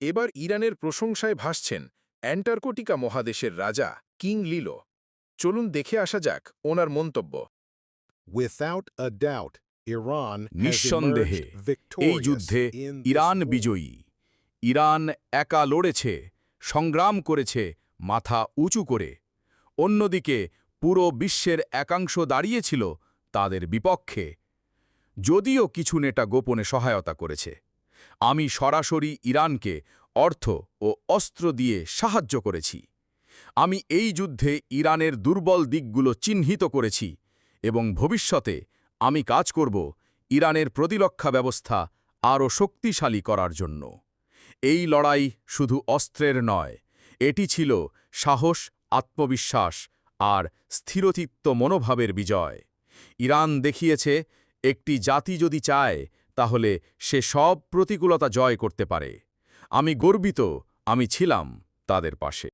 এবার ইরানের প্রশংসায় ভাসছেন অ্যান্টার্কটিকা মহাদেশের রাজা কিং লিলো। চলুন দেখে আসা যাক ওনার মন্তব্য। Without a doubt, Iran has নিঃসন্দেহে emerged এই victorious যুদ্ধে in this ইরান war. বিজয়ী। ইরান একা লড়েছে, সংগ্রাম করেছে মাথা উঁচু করে। অন্যদিকে পুরো বিশ্বের একাংশ দাঁড়িয়েছিল তাদের বিপক্ষে। যদিও কিছু নেতা গোপনে সহায়তা করেছে, আমি সরাসরি ইরানকে অর্থ ও অস্ত্র দিয়ে সাহায্য করেছি। আমি এই যুদ্ধে ইরানের দুর্বল দিকগুলো চিহ্নিত করেছি এবং ভবিষ্যতে আমি কাজ করব ইরানের প্রতিরক্ষা ব্যবস্থা আরও শক্তিশালী করার জন্য। এই লড়াই শুধু অস্ত্রের নয়, এটি ছিল সাহস, আত্মবিশ্বাস আর স্থিরচিত্ত মনোভাবের বিজয়। ইরান দেখিয়েছে একটি জাতি যদি চায় তাহলে সে সব প্রতিকূলতা জয় করতে পারে। আমি গর্বিত আমি ছিলাম তাদের পাশে।